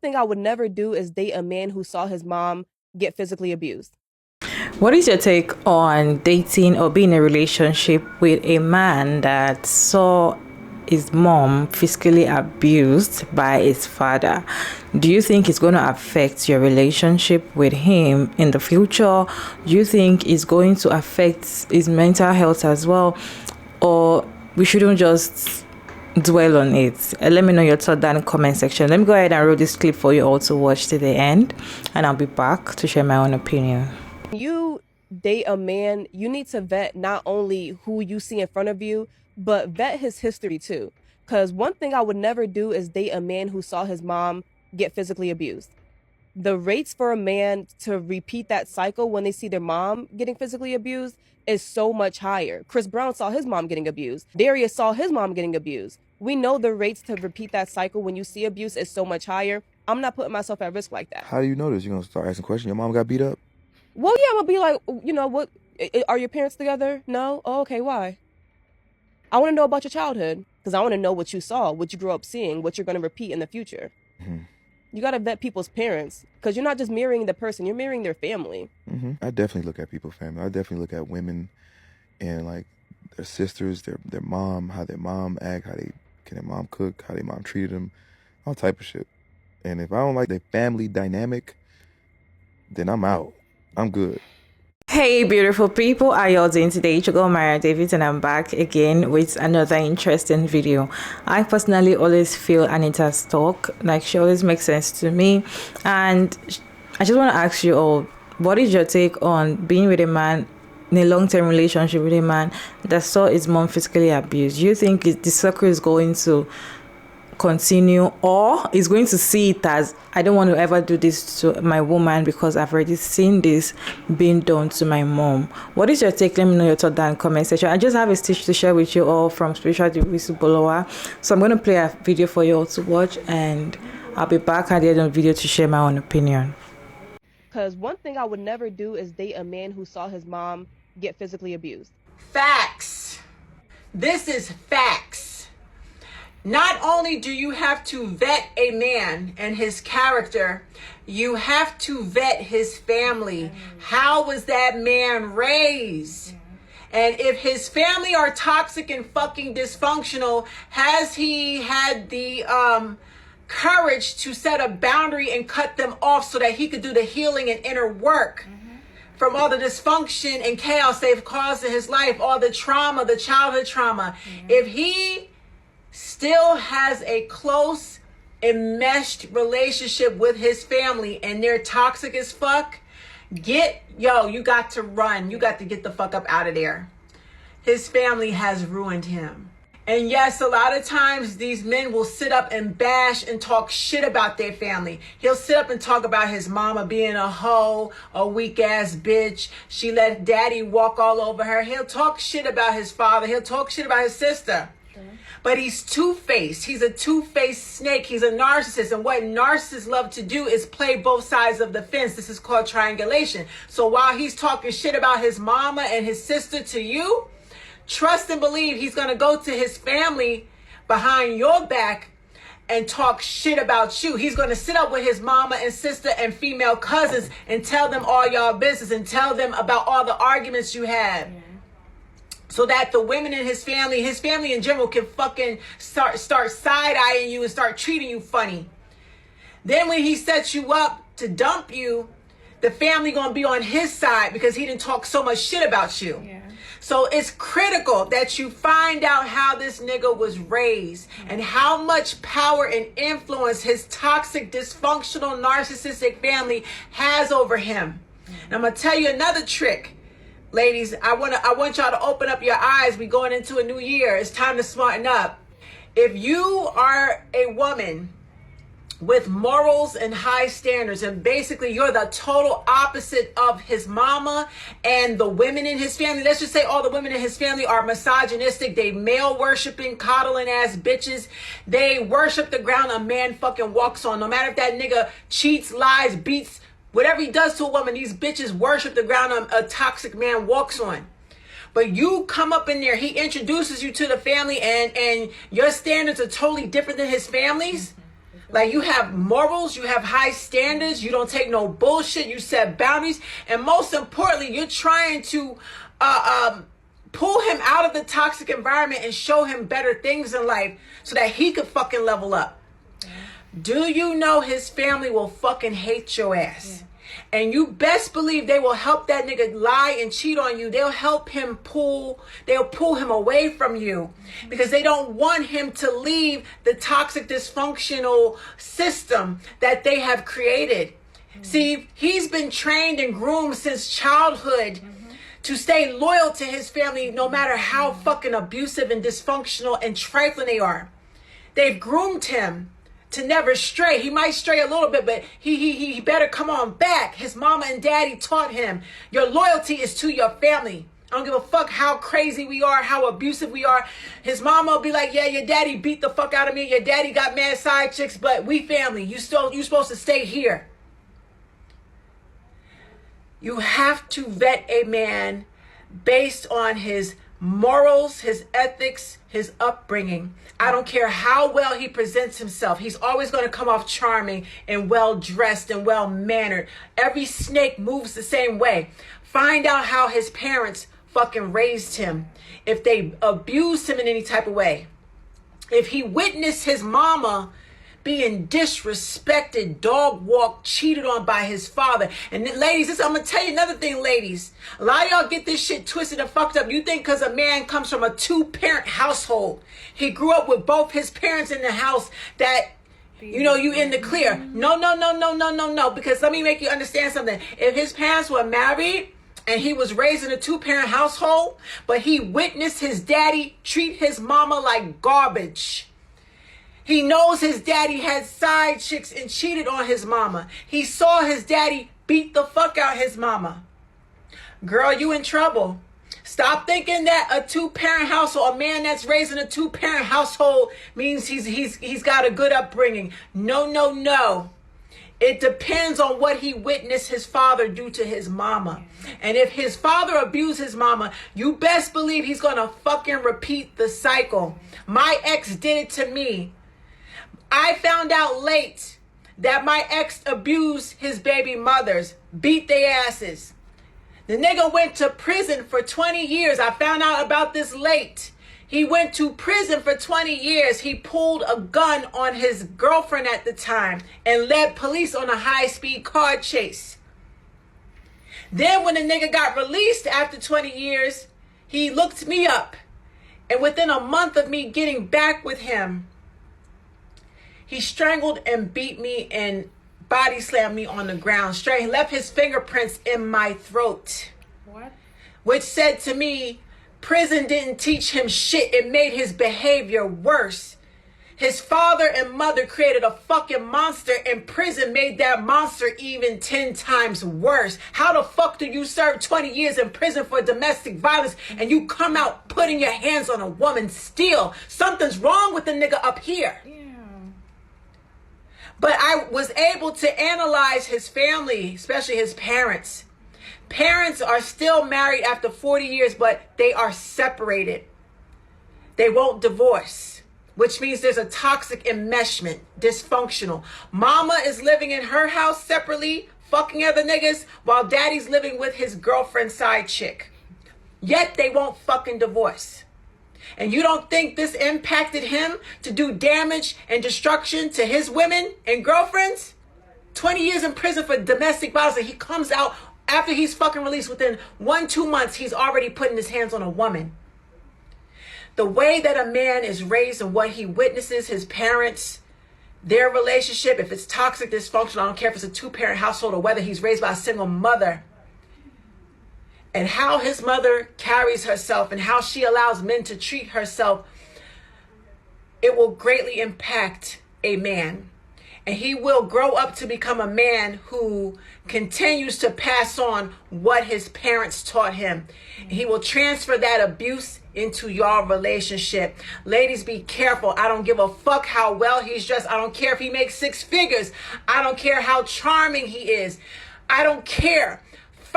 Thing I would never do is date a man who saw his mom get physically abused. What is your take on dating or being in a relationship with a man that saw his mom physically abused by his father? Do you think it's going to affect your relationship with him in the future? Do you think it's going to affect his mental health as well? Or we shouldn't just dwell on it? Let me know your thought down in the comment section. Let me go ahead and roll this clip for you all to watch to the end, and I'll be back to share my own opinion. You date a man, you need to vet not only who you see in front of you, but vet his history too. Because one thing I would never do is date a man who saw his mom get physically abused. The rates for a man to repeat that cycle when they see their mom getting physically abused is so much higher. Chris Brown saw his mom getting abused. Darius saw his mom getting abused. We know the rates to repeat that cycle when you see abuse is so much higher. I'm not putting myself at risk like that. How do you know this? You're going to start asking questions. Your mom got beat up? Well, yeah, I'm gonna be like, what? Are your parents together? No? Oh, okay, why? I want to know about your childhood because I want to know what you saw, what you grew up seeing, what you're going to repeat in the future. Mm-hmm. You got to vet people's parents because you're not just marrying the person, you're marrying their family. Mm-hmm. I definitely look at people's family. I definitely look at women and like their sisters, their mom, how their mom act, can their mom cook, how their mom treated them, all type of shit. And if I don't like the family dynamic, then I'm out. I'm good. Hey beautiful people, how y'all doing today? It's your girl Mara David, and I'm back again with another interesting video. I personally always feel Anita's talk, like, she always makes sense to me, and I just want to ask you all, what is your take on being with a man in a long-term relationship with a man that saw his mom physically abused? Do you think the circle is going to continue, or is going to see it as, I don't want to ever do this to my woman because I've already seen this being done to my mom? What is your take? Let me know your thought down in the comment section. I just have a stitch to share with you all from Spiritual Whistleblower, so I'm going to play a video for you all to watch, and I'll be back at the end of the video to share my own opinion. Because one thing I would never do is date a man who saw his mom get physically abused. Facts. This is facts. Not only do you have to vet a man and his character, you have to vet his family. How was that man raised? And if his family are toxic and fucking dysfunctional, has he had the courage to set a boundary and cut them off so that he could do the healing and inner work from all the dysfunction and chaos they've caused in his life, all the trauma, the childhood trauma? If he still has a close enmeshed relationship with his family and they're toxic as fuck, you got to run. You got to get the fuck up out of there. His family has ruined him. And yes, a lot of times these men will sit up and bash and talk shit about their family. He'll sit up and talk about his mama being a hoe, a weak ass bitch. She let daddy walk all over her. He'll talk shit about his father. He'll talk shit about his sister. But he's two-faced. He's a two-faced snake. He's a narcissist. And what narcissists love to do is play both sides of the fence. This is called triangulation. So while he's talking shit about his mama and his sister to you, trust and believe he's going to go to his family behind your back and talk shit about you. He's going to sit up with his mama and sister and female cousins and tell them all y'all business and tell them about all the arguments you had. So that the women in his family in general, can fucking start side-eyeing you and start treating you funny. Then when he sets you up to dump you, the family gonna be on his side because he didn't talk so much shit about you. Yeah. So it's critical that you find out how this nigga was raised and how much power and influence his toxic, dysfunctional, narcissistic family has over him. And I'm gonna tell you another trick. Ladies, I want y'all to open up your eyes. We going into a new year. It's time to smarten up. If you are a woman with morals and high standards, and basically you're the total opposite of his mama and the women in his family, let's just say all the women in his family are misogynistic, they male worshiping, coddling ass bitches, they worship the ground a man fucking walks on. No matter if that nigga cheats, lies, beats, whatever he does to a woman, these bitches worship the ground a toxic man walks on. But you come up in there, he introduces you to the family, and your standards are totally different than his family's. Like, you have morals, you have high standards, you don't take no bullshit, you set boundaries, and most importantly, you're trying to pull him out of the toxic environment and show him better things in life so that he could fucking level up. Do you know his family will fucking hate your ass? And you best believe they will help that nigga lie and cheat on you. They'll help him they'll pull him away from you because they don't want him to leave the toxic, dysfunctional system that they have created. See, he's been trained and groomed since childhood to stay loyal to his family no matter how fucking abusive and dysfunctional and trifling they are. They've groomed him to never stray. He might stray a little bit, but he better come on back. His mama and daddy taught him your loyalty is to your family. I don't give a fuck how crazy we are, how abusive we are. His mama will be like, yeah, your daddy beat the fuck out of me. Your daddy got mad side chicks, but we family. You supposed to stay here. You have to vet a man based on his morals, his ethics, his upbringing. I don't care how well he presents himself. He's always going to come off charming and well-dressed and well-mannered. Every snake moves the same way. Find out how his parents fucking raised him. If they abused him in any type of way. If he witnessed his mama being disrespected, dog walked, cheated on by his father. And then, ladies, I'm going to tell you another thing, ladies. A lot of y'all get this shit twisted and fucked up. You think because a man comes from a two-parent household, he grew up with both his parents in the house, that, you know, you in the clear. No. Because let me make you understand something. If his parents were married and he was raised in a two-parent household, but he witnessed his daddy treat his mama like garbage. He knows his daddy had side chicks and cheated on his mama. He saw his daddy beat the fuck out his mama. Girl, you in trouble. Stop thinking that a two-parent household, a man that's raised in a two-parent household means he's got a good upbringing. No. It depends on what he witnessed his father do to his mama. And if his father abused his mama, you best believe he's gonna fucking repeat the cycle. My ex did it to me. I found out late that my ex abused his baby mothers, beat their asses. The nigga went to prison for 20 years. I found out about this late. He went to prison for 20 years. He pulled a gun on his girlfriend at the time and led police on a high-speed car chase. Then when the nigga got released after 20 years, he looked me up. And within a month of me getting back with him, he strangled and beat me and body slammed me on the ground straight. He left his fingerprints in my throat. What? Which said to me, prison didn't teach him shit. It made his behavior worse. His father and mother created a fucking monster, and prison made that monster even 10 times worse. How the fuck do you serve 20 years in prison for domestic violence and you come out putting your hands on a woman still? Something's wrong with the nigga up here. But I was able to analyze his family, especially his parents. Parents are still married after 40 years, but they are separated. They won't divorce, which means there's a toxic enmeshment, dysfunctional. Mama is living in her house separately, fucking other niggas, while daddy's living with his girlfriend's side chick. Yet they won't fucking divorce. And you don't think this impacted him to do damage and destruction to his women and girlfriends? 20 years in prison for domestic violence, and he comes out after he's fucking released. Within 1-2 months, he's already putting his hands on a woman. The way that a man is raised and what he witnesses, his parents, their relationship, if it's toxic, dysfunctional, I don't care if it's a two-parent household or whether he's raised by a single mother, and how his mother carries herself and how she allows men to treat herself, it will greatly impact a man. And he will grow up to become a man who continues to pass on what his parents taught him. He will transfer that abuse into your relationship. Ladies, be careful. I don't give a fuck how well he's dressed. I don't care if he makes 6 figures. I don't care how charming he is. I don't care.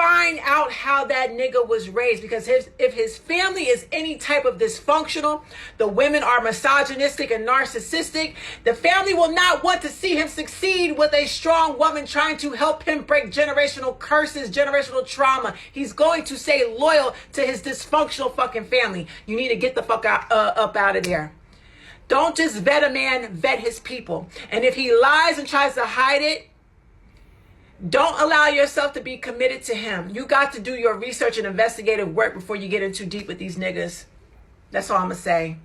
find out how that nigga was raised, because if his family is any type of dysfunctional, the women are misogynistic and narcissistic, the family will not want to see him succeed with a strong woman trying to help him break generational curses, generational trauma. He's going to stay loyal to his dysfunctional fucking family. You need to get the fuck up out of there. Don't just vet a man, vet his people. And if he lies and tries to hide it, don't allow yourself to be committed to him. You got to do your research and investigative work before you get in too deep with these niggas. That's all I'm going to say.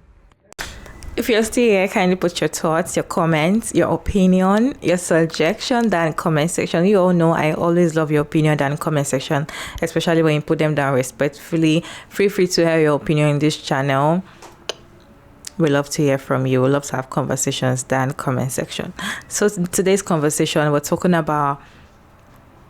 If you're still here, kindly put your thoughts, your comments, your opinion, your suggestion down in comment section. You all know I always love your opinion down in comment section, especially when you put them down respectfully. Feel free to have your opinion in this channel. We love to hear from you. We love to have conversations down in comment section. So today's conversation, we're talking about,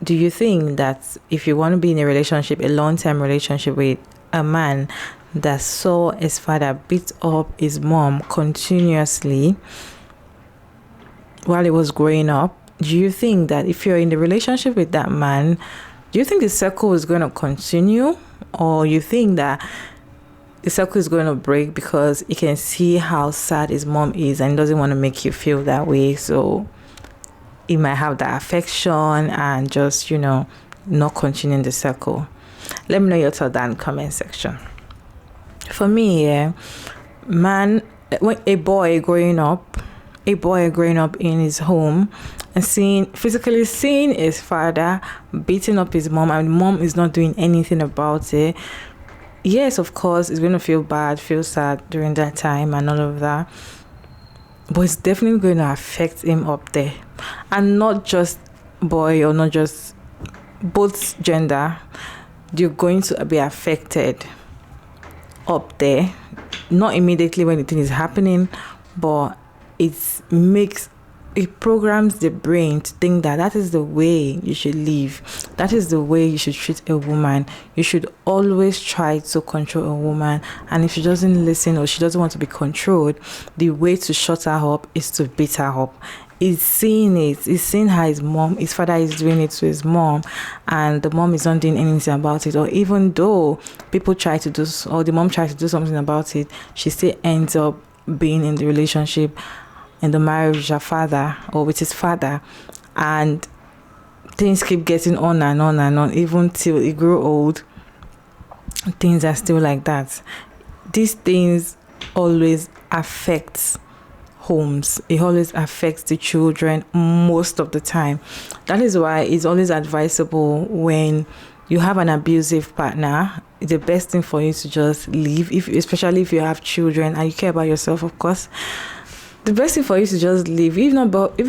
do you think that if you want to be in a relationship, a long-term relationship with a man that saw his father beat up his mom continuously while he was growing up, do you think that if you're in the relationship with that man, do you think the circle is going to continue, or you think that the circle is going to break because he can see how sad his mom is and doesn't want to make you feel that way, so he might have that affection and just, you know, not continuing the circle? Let me know your thoughts down in the comment section. For me, yeah, man, when a boy growing up in his home and physically seeing his father beating up his mom, and mom is not doing anything about it, yes, of course, he's going to feel bad, feel sad during that time and all of that. But it's definitely going to affect him up there. And not just boy, or not just both gender, you're going to be affected up there. Not immediately when the thing is happening, but it programs the brain to think that that is the way you should live. That is the way you should treat a woman. You should always try to control a woman. And if she doesn't listen or she doesn't want to be controlled, the way to shut her up is to beat her up. He's seeing it. He's seeing how his father is doing it to his mom, and the mom is not doing anything about it. Or even though people try to do, or the mom tries to do something about it, she still ends up being in the relationship, in the marriage with her father or with his father, and things keep getting on and on and on, even till he grew old. Things are still like that. These things always affect homes. It always affects the children most of the time. That is why it's always advisable, when you have an abusive partner, the best thing for you to just leave, especially if you have children and you care about yourself, of course. The best thing for you to just leave, if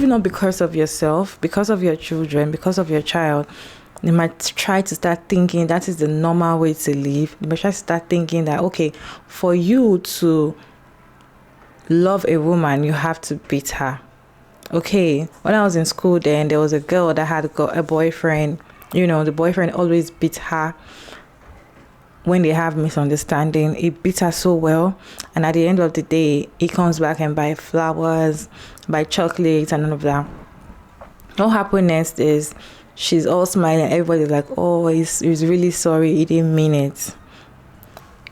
not because of yourself, because of your children, because of your child. They might try to start thinking that is the normal way to live. They might try to start thinking that, okay, for you to love a woman, you have to beat her. Okay, when I was in school, then there was a girl that had got a boyfriend. You know, the boyfriend always beat her. When they have misunderstanding, he beat her so well, and at the end of the day, he comes back and buy flowers, buy chocolates, and all of that. What happened next is she's all smiling. Everybody's like, "Oh, he's really sorry. He didn't mean it."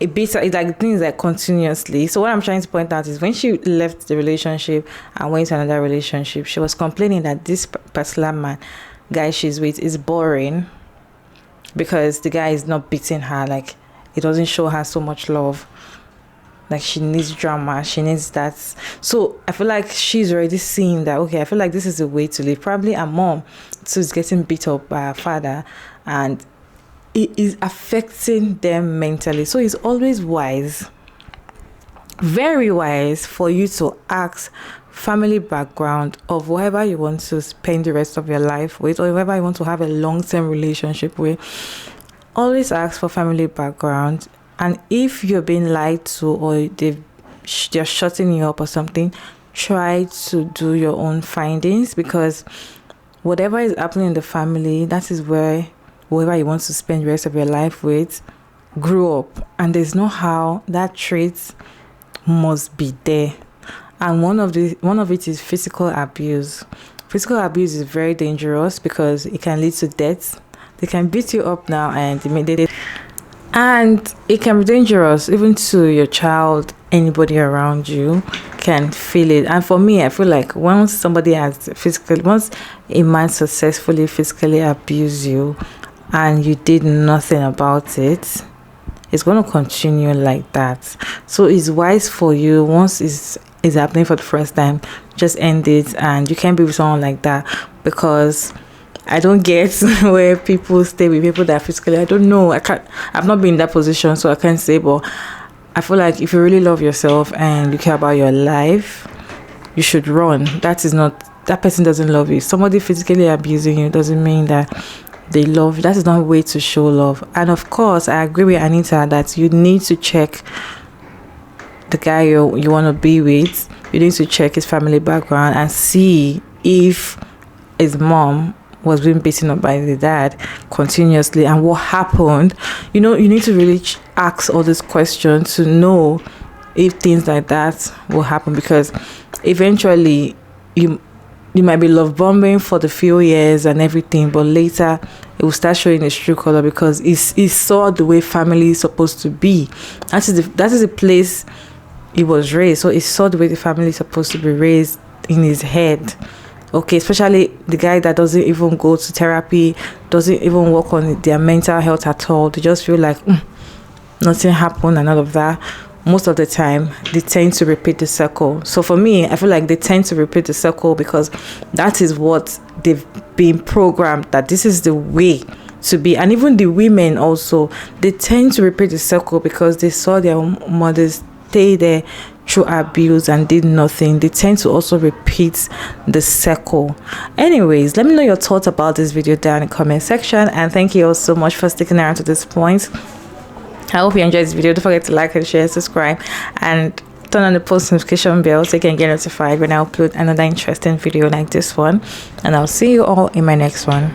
It beats her. It's like things like continuously. So what I'm trying to point out is, when she left the relationship and went to another relationship, she was complaining that this particular guy she's with is boring because the guy is not beating her. Like, it doesn't show her so much love. Like, she needs drama, she needs that. So I feel like she's already seeing that, okay, I feel like this is the way to live. Probably her mom too is getting beat up by her father, and it is affecting them mentally. So it's always wise, very wise, for you to ask family background of whoever you want to spend the rest of your life with, or whoever you want to have a long-term relationship with. Always ask for family background. And if you're being lied to, or they're shutting you up or something, try to do your own findings, because whatever is happening in the family, that is where whoever you want to spend the rest of your life with grew up, and there's no how that trait must be there. And one of it is physical abuse. Physical abuse is very dangerous because it can lead to death. They can beat you up now and immediately, and it can be dangerous even to your child. Anybody around you can feel it. And for me, I feel like once once a man successfully physically abuse you and you did nothing about it, it's going to continue like that. So it's wise for you, once it's happening for the first time, just end it. And you can't be with someone like that, because I don't get where people stay with people that physically, I don't know, I've not been in that position, so I can't say. But I feel like if you really love yourself and you care about your life, you should run. That person doesn't love you. Somebody physically abusing you doesn't mean that they love you. That is not a way to show love. And of course, I agree with Anita that you need to check the guy you want to be with. You need to check his family background and see if his mom was being beaten up by the dad continuously and what happened. You need to really ask all these questions to know if things like that will happen, because eventually you might be love bombing for the few years and everything, but later it will start showing its true color, because he saw the way family is supposed to be. That is the place he was raised, so he saw the way the family is supposed to be raised in his head. Okay, especially the guy that doesn't even go to therapy, doesn't even work on their mental health at all. They just feel like nothing happened and all of that. Most of the time, they tend to repeat the circle. So for me, I feel like they tend to repeat the circle because that is what they've been programmed, that this is the way to be. And even the women also, they tend to repeat the circle because they saw their mothers stay there through abuse and did nothing. They tend to also repeat the circle. Anyways, let me know your thoughts about this video down in the comment section, and thank you all so much for sticking around to this point. I hope you enjoyed this video. Don't forget to like and share, subscribe, and turn on the post notification bell so you can get notified when I upload another interesting video like this one. And I'll see you all in my next one.